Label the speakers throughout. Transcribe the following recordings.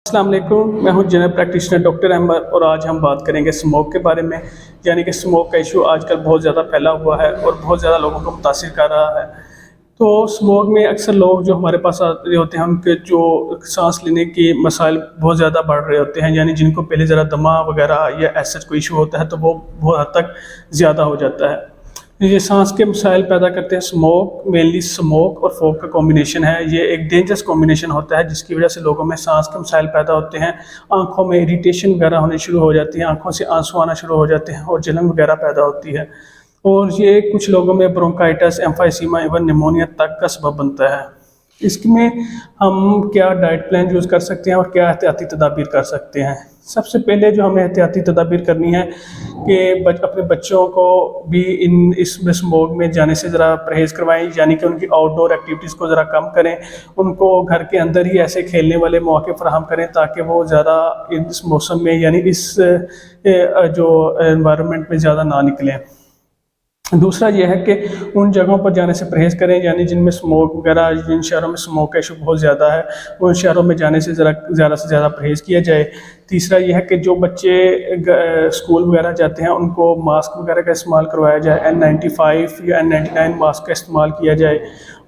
Speaker 1: السلام علیکم، میں ہوں جنرل پریکٹیشنر ڈاکٹر احمد، اور آج ہم بات کریں گے اسموک کے بارے میں. یعنی کہ اسموک کا ایشو آج کل بہت زیادہ پھیلا ہوا ہے اور بہت زیادہ لوگوں کو متاثر کر رہا ہے. تو اسموک میں اکثر لوگ جو ہمارے پاس آ رہے ہوتے ہیں ان کے جو سانس لینے کے مسائل بہت زیادہ بڑھ رہے ہوتے ہیں. یعنی جن کو پہلے ذرا دمہ وغیرہ یا ایسا کوئی ایشو ہوتا ہے تو وہ بہت حد تک زیادہ ہو جاتا ہے. یہ سانس کے مسائل پیدا کرتے ہیں اسموک. مینلی اسموک اور فوگ کا کمبینیشن ہے. یہ ایک ڈینجرس کمبینیشن ہوتا ہے جس کی وجہ سے لوگوں میں سانس کے مسائل پیدا ہوتے ہیں. آنکھوں میں اریٹیشن وغیرہ ہونے شروع ہو جاتی ہیں، آنکھوں سے آنسو آنا شروع ہو جاتے ہیں اور جلن وغیرہ پیدا ہوتی ہے. اور یہ کچھ لوگوں میں برونکائٹس، ایمفائسیما، ایون نیمونیا تک کا سبب بنتا ہے. اس میں ہم کیا ڈائٹ پلان یوز کر سکتے ہیں اور کیا احتیاطی تدابیر کر سکتے ہیں. سب سے پہلے جو ہمیں احتیاطی تدابیر کرنی ہے کہ اپنے بچوں کو بھی اس اسموک میں جانے سے ذرا پرہیز کروائیں. یعنی کہ ان کی آؤٹ ڈور ایکٹیویٹیز کو ذرا کم کریں. ان کو گھر کے اندر ہی ایسے کھیلنے والے مواقع فراہم کریں تاکہ وہ زیادہ اس موسم میں یعنی اس جو انوائرمنٹ میں زیادہ نہ نکلیں. دوسرا یہ ہے کہ ان جگہوں پر جانے سے پرہیز کریں یعنی جن میں اسموک وغیرہ، جن شہروں میں اسموک کا ایشو بہت زیادہ ہے ان شہروں میں جانے سے زیادہ سے زیادہ پرہیز کیا جائے. تیسرا یہ ہے کہ جو بچے اسکول وغیرہ جاتے ہیں ان کو ماسک وغیرہ کا استعمال کروایا جائے. N95 یا N99 ماسک کا استعمال کیا جائے.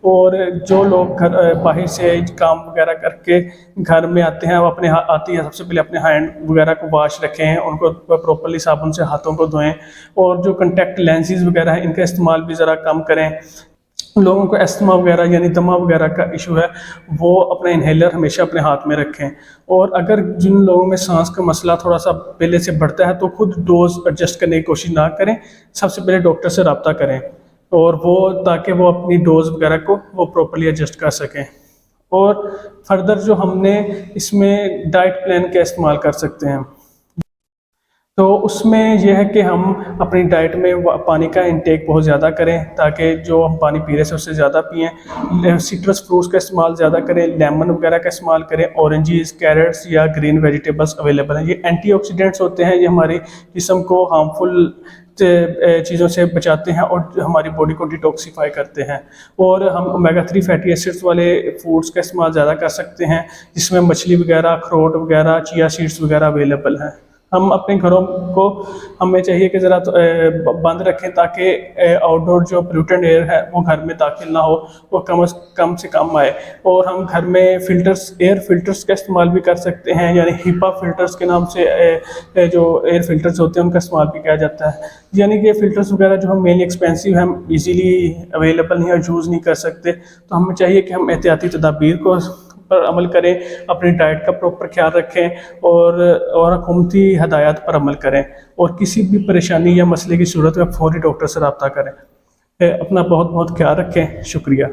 Speaker 1: اور جو لوگ باہر سے کام وغیرہ کر کے گھر میں آتے ہیں وہ آتے ہیں سب سے پہلے اپنے ہینڈ وغیرہ کو واش رکھیں، ان کو پراپرلی صابن سے ہاتھوں کو دھوئیں. اور جو کنٹیکٹ لینسز وغیرہ ہیں ان کا استعمال بھی ذرا کم کریں. لوگوں کو استھما وغیرہ یعنی دمہ وغیرہ کا ایشو ہے وہ اپنا انہیلر ہمیشہ اپنے ہاتھ میں رکھیں. اور اگر جن لوگوں میں سانس کا مسئلہ تھوڑا سا پہلے سے بڑھتا ہے تو خود ڈوز ایڈجسٹ کرنے کی کوشش نہ کریں. سب سے پہلے ڈاکٹر سے رابطہ کریں اور تاکہ وہ اپنی ڈوز وغیرہ کو وہ پراپرلی ایڈجسٹ کر سکیں. اور فردر جو ہم نے اس میں ڈائٹ پلان کا استعمال کر سکتے ہیں تو اس میں یہ ہے کہ ہم اپنی ڈائٹ میں پانی کا انٹیک بہت زیادہ کریں تاکہ جو ہم پانی پی رہے ہیں اس سے زیادہ پئیں. سٹرس فروٹس کا استعمال زیادہ کریں، لیمن وغیرہ کا استعمال کریں. اورنجز، کیرٹس یا گرین ویجیٹیبلس اویلیبل ہیں. یہ اینٹی آکسیڈنٹس ہوتے ہیں، یہ ہمارے جسم کو ہارمفل چیزوں سے بچاتے ہیں اور ہماری باڈی کو ڈیٹاکسیفائی کرتے ہیں. اور ہم اومیگا 3 فیٹی ایسڈس والے فوڈس کا استعمال زیادہ کر سکتے ہیں جس میں مچھلی وغیرہ، اخروٹ وغیرہ، چیا سیڈس وغیرہ اویلیبل ہیں. ہم اپنے گھروں کو ہمیں چاہیے کہ ذرا بند رکھیں تاکہ آؤٹ ڈور جو پولیوٹنٹ ایئر ہے وہ گھر میں داخل نہ ہو، وہ کم سے کم آئے. اور ہم گھر میں ایئر فلٹرز کا استعمال بھی کر سکتے ہیں. یعنی ہیپا فلٹرز کے نام سے جو ایئر فلٹرز ہوتے ہیں ان کا استعمال بھی کیا جاتا ہے. یعنی کہ یہ فلٹرز وغیرہ جو ہم مینلی ایکسپینسو ہیں، ہم ایزیلی اویلیبل نہیں اور یوز نہیں کر سکتے. تو ہمیں چاہیے کہ ہم احتیاطی تدابیر کو پر عمل کریں، اپنی ڈائٹ کا پراپر خیال رکھیں اور حکومتی ہدایات پر عمل کریں. اور کسی بھی پریشانی یا مسئلے کی صورت میں فوری ڈاکٹر سے رابطہ کریں. اپنا بہت بہت خیال رکھیں. شکریہ.